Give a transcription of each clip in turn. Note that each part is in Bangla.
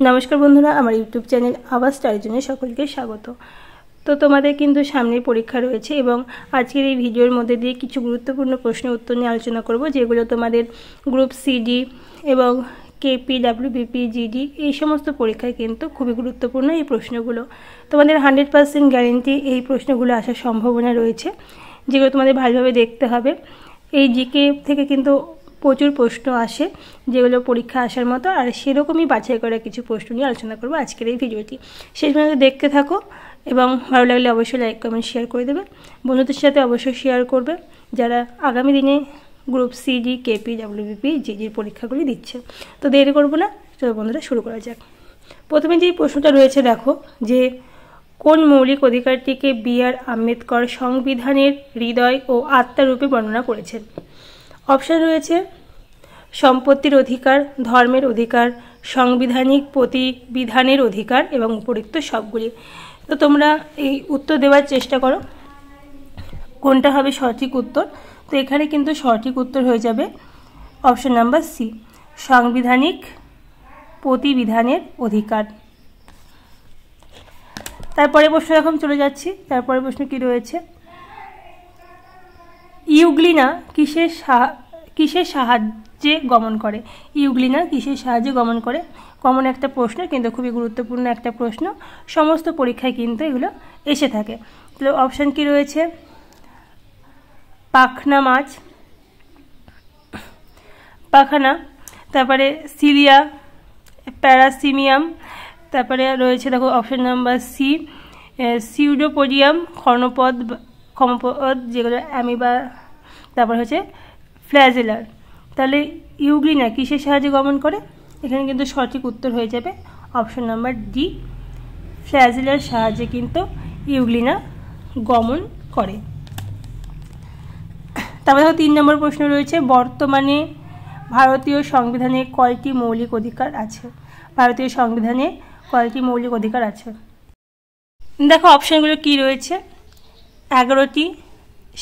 নমস্কার বন্ধুরা, আমার ইউটিউব চ্যানেল আওয়াজ স্টারের জন্য সকলকে স্বাগত। তো তোমাদের কিন্তু সামনে পরীক্ষা রয়েছে এবং আজকের এই ভিডিওর মধ্যে দিয়ে কিছু গুরুত্বপূর্ণ প্রশ্ন উত্তর নিয়ে আলোচনা করব, যেগুলো তোমাদের গ্রুপ সিডি এবং কেপি, ডাব্লিউবিপি, জিডি এই সমস্ত পরীক্ষায় কিন্তু খুবই গুরুত্বপূর্ণ এই প্রশ্নগুলো। তোমাদের 100% গ্যারেন্টি এই প্রশ্নগুলো আসার সম্ভাবনা রয়েছে, যেগুলো তোমাদের ভালোভাবে দেখতে হবে। এই জিকে থেকে কিন্তু প্রচুর প্রশ্ন আসে, যেগুলো পরীক্ষা আসার মতো, আর সেরকমই বাছাই করা কিছু প্রশ্ন নিয়ে আলোচনা করবো আজকের এই ভিডিওটি। শেষ পর্যন্ত দেখতে থাকো এবং ভালো লাগলে অবশ্যই লাইক, কমেন্ট, শেয়ার করে দেবে। বন্ধুদের সাথে অবশ্যই শেয়ার করবে যারা আগামী দিনে গ্রুপ সিডি, কেপি, ডাব্লিউবিপি, জিডির পরীক্ষাগুলি দিচ্ছে। তো দেরি করবো না, চলো বন্ধুরা শুরু করা যাক। প্রথমে যে প্রশ্নটা রয়েছে দেখো, যে কোন মৌলিক অধিকারটিকে বি.আর. আম্বেদকর সংবিধানের হৃদয় ও আত্মারূপে বর্ণনা করেছেন? অপশান রয়েছে সম্পত্তির অধিকার, ধর্মের অধিকার, সাংবিধানিক প্রতিবিধানের অধিকার এবং উপরিক্ত সবগুলি। তো তোমরা এই উত্তর দেওয়ার চেষ্টা করো কোনটা হবে সঠিক উত্তর। তো এখানে কিন্তু সঠিক উত্তর হয়ে যাবে অপশান নাম্বার সি, সাংবিধানিক প্রতিবিধানের অধিকার। তারপরে প্রশ্ন এখন চলে যাচ্ছি। তারপরে প্রশ্ন কি রয়েছে, ইউগ্লিনা কিসের সাহায্যে গমন করে? ইউগ্লিনা কিসের সাহায্যে গমন করে? কমন একটা প্রশ্ন, কিন্তু খুবই গুরুত্বপূর্ণ একটা প্রশ্ন, সমস্ত পরীক্ষায় কিন্তু এগুলো এসে থাকে। তো অপশান কি রয়েছে, পাখনা মাছ, পাখানা, তারপরে সিরিয়া, প্যারাসিমিয়াম, তারপরে রয়েছে দেখো অপশান নাম্বার সি, সিউডোপোডিয়াম, ক্ষমপদ, যেগুলো অ্যামিবা, তারপর হচ্ছে ফ্ল্যাজেলার। তাহলে ইউগ্লিনা কিসের সাহায্যে গমন করে? এখানে কিন্তু সঠিক উত্তর হয়ে যাবে অপশান নাম্বার ডি, ফ্ল্যাজেলার সাহায্যে কিন্তু ইউগ্লিনা গমন করে। তারপরে দেখো 3 নম্বর প্রশ্ন রয়েছে, বর্তমানে ভারতীয় সংবিধানে কয়টি মৌলিক অধিকার আছে? ভারতীয় সংবিধানে কয়টি মৌলিক অধিকার আছে? দেখো অপশানগুলো কি রয়েছে, 11টি,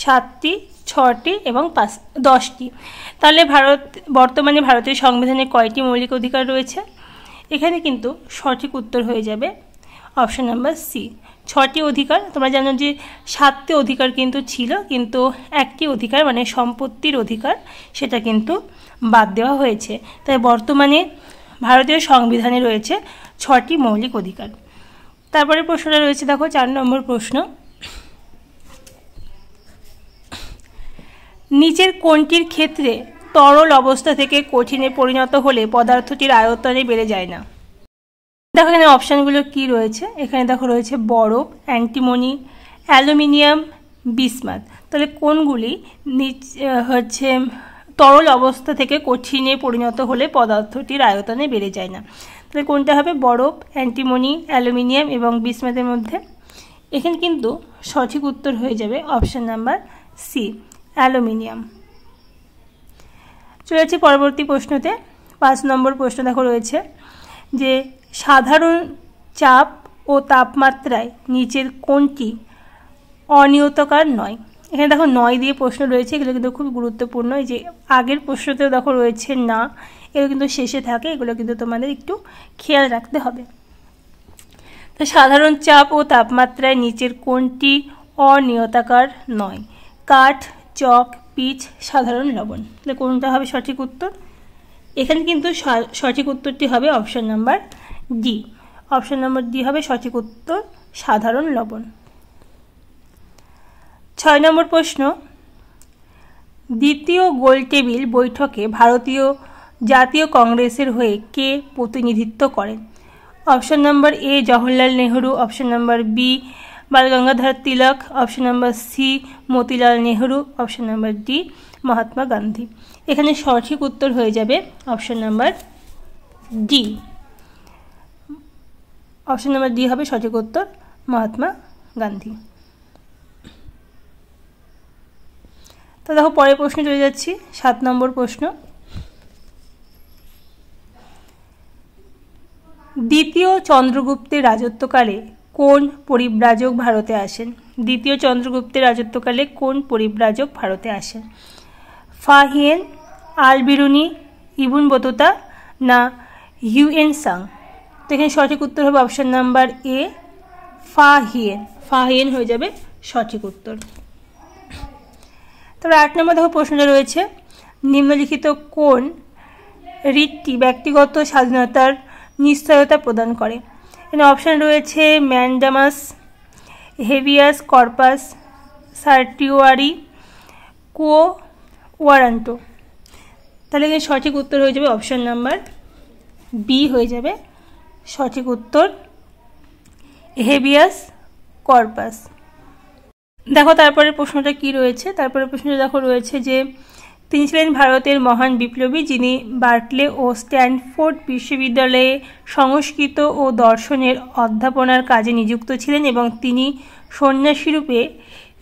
7টি, 6টি এবং 10টি। তাহলে বর্তমানে ভারতীয় সংবিধানে কয়টি মৌলিক অধিকার রয়েছে? এখানে কিন্তু সঠিক উত্তর হয়ে যাবে অপশান নাম্বার সি, 6টি অধিকার। তোমরা জানো যে 7টি অধিকার কিন্তু ছিল, কিন্তু একটি অধিকার মানে সম্পত্তির অধিকার সেটা কিন্তু বাদ দেওয়া হয়েছে। তাই বর্তমানে ভারতীয় সংবিধানে রয়েছে 6টি মৌলিক অধিকার। তারপরে প্রশ্নটা রয়েছে দেখো 4 নম্বর প্রশ্ন, নিচের কোনটির ক্ষেত্রে তরল অবস্থা থেকে কঠিনে পরিণত হলে পদার্থটির আয়তনে বেড়ে যায় না? দেখো এখানে অপশানগুলো কি রয়েছে, এখানে দেখো রয়েছে বরফ, অ্যান্টিমনি, অ্যালুমিনিয়াম, বিসমাথ। তাহলে কোনগুলি হচ্ছে তরল অবস্থা থেকে কঠিনে পরিণত হলে পদার্থটির আয়তনে বেড়ে যায় না? তাহলে কোনটা হবে? বরফ, অ্যান্টিমনি, অ্যালুমিনিয়াম এবং বিসমাথের মধ্যে। এখানে কিন্তু সঠিক উত্তর হয়ে যাবে অপশান নাম্বার সি, অ্যালুমিনিয়াম। চলে যাচ্ছি পরবর্তী প্রশ্নতে। 5 নম্বর প্রশ্ন দেখো রয়েছে, যে সাধারণ চাপ ও তাপমাত্রায় নিচের কোনটি অনিয়তকার নয়? এখানে দেখো 9 দিয়ে প্রশ্ন রয়েছে, এগুলো কিন্তু খুব গুরুত্বপূর্ণ। এই যে আগের প্রশ্নতেও দেখো রয়েছে না, এগুলো কিন্তু শেষে থাকে, এগুলো কিন্তু তোমাদের একটু খেয়াল রাখতে হবে। তো সাধারণ চাপ ও তাপমাত্রায় নিচের কোনটি অনিয়তাকার নয়? কাঠ, চক, পিচ, সাধারণ লবণ। তাহলে কোনটা হবে সঠিক উত্তর? এখানে কিন্তু সঠিক উত্তরটি হবে option number D, option number D হবে সঠিক উত্তর, সাধারণ লবণ। 6 নম্বর প্রশ্ন, দ্বিতীয় গোলটেবিল বৈঠকে ভারতীয় জাতীয় কংগ্রেসের হয়ে কে প্রতিনিধিত্ব করেন? Option number A, Jawaharlal Nehru, option number B, Balgangadhar Tilak, option number C, Motilal Nehru, option number D, Mahatma Gandhi. এখানে সঠিক উত্তর হয়ে যাবে option number D, option number D হবে সঠিক উত্তর, মহাত্মা গান্ধী। তো দেখো পরের প্রশ্ন চলে যাচ্ছি, 7 নম্বর প্রশ্ন, দ্বিতীয় চন্দ্রগুপ্তের রাজত্বকালে কোন পরিব্রাজক ভারতে আসেন? দ্বিতীয় চন্দ্রগুপ্তের রাজত্বকালে কোন পরিব্রাজক ভারতে আসেন? ফাহিয়েন, আল বিরুনি, ইবন বতুতা না হিউয়েন সাং? তো এখানে সঠিক উত্তর হবে option number A, Fa-Hien. Fa-Hien হয়ে যাবে সঠিক উত্তর। তবে 8 নম্বর দেখো প্রশ্নটা রয়েছে, নিম্নলিখিত কোন রিটটি ব্যক্তিগত স্বাধীনতার নিশ্চয়তা প্রদান করে? এখানে অপশান রয়েছে ম্যান্ডামাস, হেভিয়াস কর্পাস, সার্টিওয়ারি, কো ওয়ারান্টো। তাহলে এখানে সঠিক উত্তর হয়ে যাবে অপশান নাম্বার বি হয়ে যাবে সঠিক উত্তর, হেভিয়াস কর্পাস। দেখো তারপরে প্রশ্নটা কি রয়েছে, তারপরে প্রশ্নটা দেখো রয়েছে যে তিনি ছিলেন ভারতের মহান বিপ্লবী যিনি বার্কলে ও স্ট্যানফোর্ড বিশ্ববিদ্যালয়ে সংস্কৃত ও দর্শনের অধ্যাপনার কাজে নিযুক্ত ছিলেন এবং তিনি সন্ন্যাসীরূপে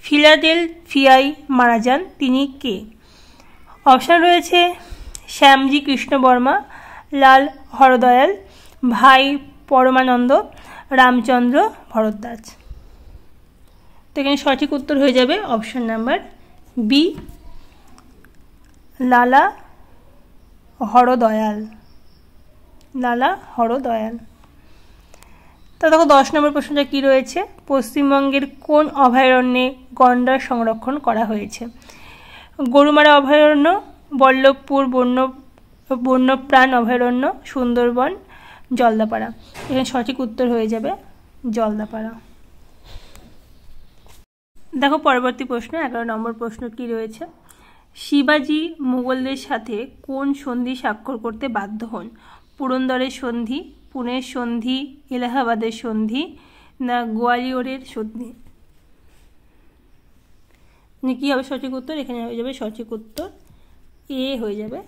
ফিলাডেলফিয়ায় মারা যান। তিনি কে? অপশান রয়েছে শ্যামজি কৃষ্ণ বর্মা, লাল হরদয়াল, ভাই পরমানন্দ, রামচন্দ্র ভরদ্বাজ। তো এখানে সঠিক উত্তর হয়ে যাবে অপশান নাম্বার বি, লালা হরদয়াল। লালা হরদয়াল। তো দেখো 10 নম্বর প্রশ্নটা কি রয়েছে, পশ্চিমবঙ্গের কোন অভয়ারণ্যে গন্ডার সংরক্ষণ করা হয়েছে? গরুমারা অভয়ারণ্য, বল্লভপুর বন্যপ্রাণ অভয়ারণ্য, সুন্দরবন, জলদাপাড়া। এখানে সঠিক উত্তর হয়ে যাবে জলদাপাড়া। দেখো পরবর্তী প্রশ্ন 11 নম্বর প্রশ্ন কি রয়েছে, শিবাজি মুঘলদের সাথে কোন সন্ধি স্বাক্ষর করতে বাধ্য হন? পুরন্দরের সন্ধি, পুনের সন্ধি, এলাহাবাদের সন্ধি, না গোয়ালিয়রের সন্ধি? কি হবে সঠিক উত্তর? এখানে হয়ে যাবে সঠিক উত্তর এ হয়ে যাবে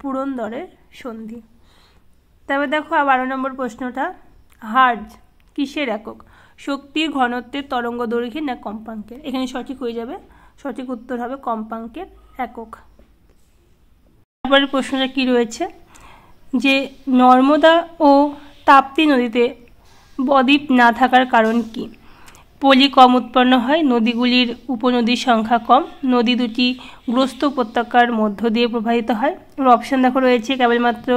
পুরন্দরের সন্ধি। তবে দেখো 12 নম্বর প্রশ্নটা, হার্জ কিসের একক? শক্তির, ঘনত্বের, তরঙ্গ দৈর্ঘ্যের, না কম্পাঙ্কের? এখানে সঠিক হয়ে যাবে সঠিক উত্তর হবে কম্পাঙ্কের একক। তারপরে প্রশ্নটা কি রয়েছে যে নর্মদা ও তাপ্তি নদীতে বদ্বীপ না থাকার কারণ কি? পলি কম উৎপন্ন হয়, নদীগুলির উপনদীর সংখ্যা কম, নদী দুটি গ্রস্ত উপত্যকার মধ্য দিয়ে প্রবাহিত হয়। অপশান দেখো রয়েছে কেবলমাত্র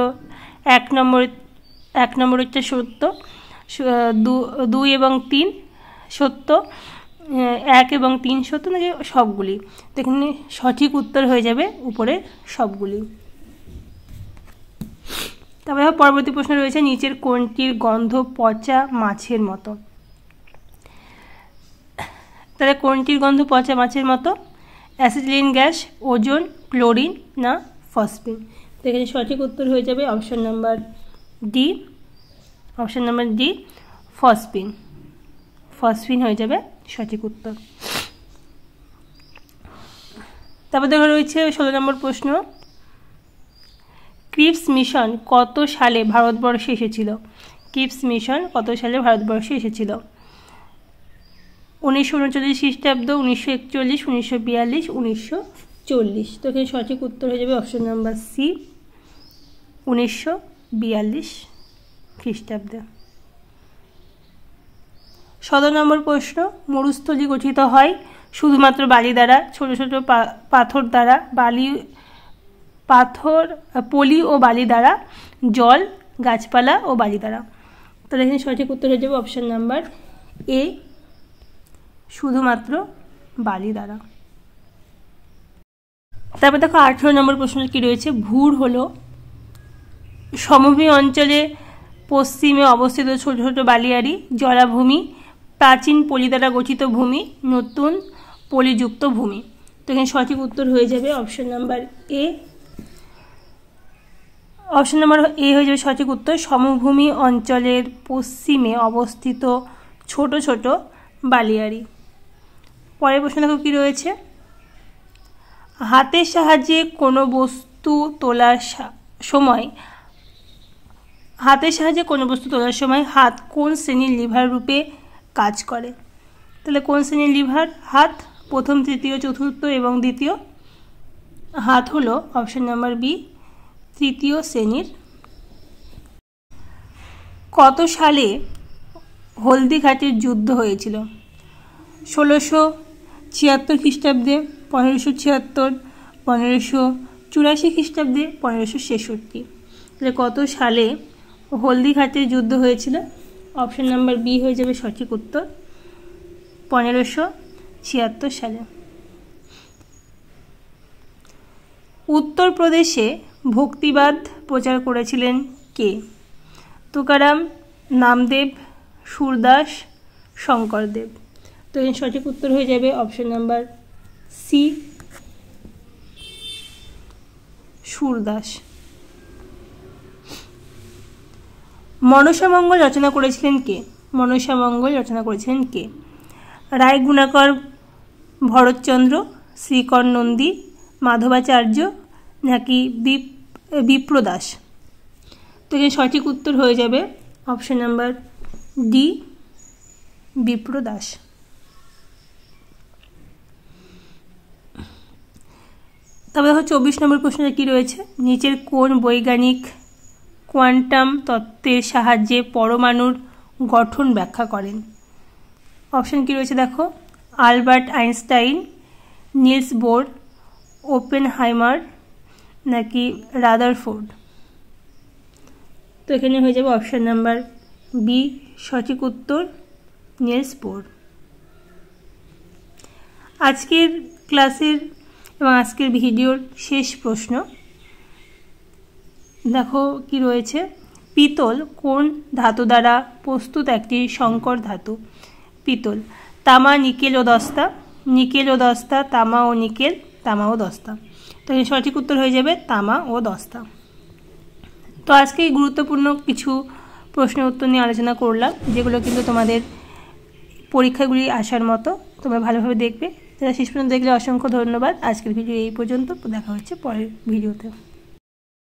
1 নম্বরটা সত্য, 2 এবং 3 সত্য, 1 এবং 3 সত্য, নাকি সবগুলি? তো এখানে সঠিক উত্তর হয়ে যাবে উপরে সবগুলি। তারপরে পরবর্তী প্রশ্ন রয়েছে, নিচের কোনটির গন্ধ পচা মাছের মতো? তাহলে কোনটির গন্ধ পচা মাছের মতো? অ্যাসিটিলিন গ্যাস, ওজোন, ক্লোরিন, না ফসফিন? তো এখানে সঠিক উত্তর হয়ে যাবে option number D, option number D, phosphine. Phosphine হয়ে যাবে সঠিক উত্তর। তারপর দেখা রয়েছে 16 নম্বর প্রশ্ন, ক্রিপস মিশন কত সালে ভারতবর্ষে এসেছিল? ক্রিপস মিশন কত সালে ভারতবর্ষে এসেছিল? 1939 খ্রিস্টাব্দ, 1941, 1942, 1940। তো এখানে সঠিক উত্তর হয়ে যাবে অপশন নাম্বার সি, 1942 খ্রিস্টাব্দে। 17 নম্বর প্রশ্ন, মরুস্থলী গঠিত হয় শুধুমাত্র বালি দ্বারা, ছোট ছোট পাথর দ্বারা, পলি ও বালি দ্বারা, জল, গাছপালা ও বালি দ্বারা? তাহলে এখানে সঠিক উত্তর হয়ে যাবে অপশন নাম্বার এ, শুধুমাত্র বালি দ্বারা। তারপর দেখো 18 নম্বর প্রশ্ন কি রয়েছে, ভূর হলো সমভূমি অঞ্চলে পশ্চিমে অবস্থিত ছোট ছোট বালিয়াড়ি, জলাভূমি, প্রাচীন পলি দ্বারা গঠিত ভূমি, নতুন পলিযুক্ত ভূমি। তো এখানে সঠিক উত্তর হয়ে যাবে option number A, option number A হয়ে যাবে সঠিক উত্তর, সমভূমি অঞ্চলের পশ্চিমে অবস্থিত ছোট ছোট বালিয়াড়ি। পরের প্রশ্ন দেখো কি রয়েছে, হাতের সাহায্যে কোনো বস্তু তোলার সময় হাত কোন শ্রেণীর লিভার রূপে কাজ করে? তাহলে কোন শ্রেণীর লিভার? হাত প্রথম, তৃতীয়, চতুর্থ এবং দ্বিতীয়। হাত হলো অপশন নাম্বার বি, তৃতীয় শ্রেণীর। কত সালে হলদিঘাটের যুদ্ধ হয়েছিল? 1676 খ্রিস্টাব্দে, 1576, 1584 খ্রিস্টাব্দে, 1566। তাহলে কত সালে হলদিঘাটের যুদ্ধ হয়েছিল? অপশন নাম্বার বি হয়ে যাবে সঠিক উত্তর, 1576 সালে। উত্তরপ্রদেশে ভক্তিবাদ প্রচার করেছিলেন কে? তুকারাম, নামদেব, সুরদাস, শঙ্করদেব। তো এর সঠিক উত্তর হয়ে যাবে option number C, Surdas. Manasamangal রচনা করেছিলেন কে? মনসামঙ্গল রচনা করেছিলেন কে? রায় গুণাকর ভরতচন্দ্র, শ্রীকর নন্দী, মাধবাচার্য নাকি বিপ্রদাস? তো এখানে সঠিক উত্তর হয়ে যাবে অপশন নাম্বার ডি, বিপ্রদাস। তবে দেখো 24 নম্বর প্রশ্নটা কী রয়েছে, নিচের কোন বৈজ্ঞানিক কোয়ান্টাম তত্ত্বের সাহায্যে পরমাণুর গঠন ব্যাখ্যা করেন? অপশন কী রয়েছে দেখো, Albert Einstein, Nils bore, Oppenheimer নাকি রাদারফোর্ড? তো এখানে হয়ে যাবে অপশন নাম্বার বি, সঠিক উত্তর, নিলস বোর। আজকের ক্লাসের এবং আজকের ভিডিওর শেষ প্রশ্ন দেখো কি রয়েছে, পিতল কোন ধাতু দ্বারা প্রস্তুত একটি সংকর ধাতু? পিতল তামা, নিকেল ও দস্তা, নিকেল ও দস্তা, তামা ও নিকেল, তামা ও দস্তা। তো এর সঠিক উত্তর হয়ে যাবে তামা ও দস্তা। তো আজকে গুরুত্বপূর্ণ কিছু প্রশ্নের উত্তর নিয়ে আলোচনা করলাম, যেগুলো কিন্তু তোমাদের পরীক্ষাগুলি আসার মতো, তোমরা ভালোভাবে দেখবে। যারা শেষ পর্যন্ত দেখলে অসংখ্য ধন্যবাদ। আজকের ভিডিও এই পর্যন্ত, দেখা হচ্ছে পরের ভিডিওতে।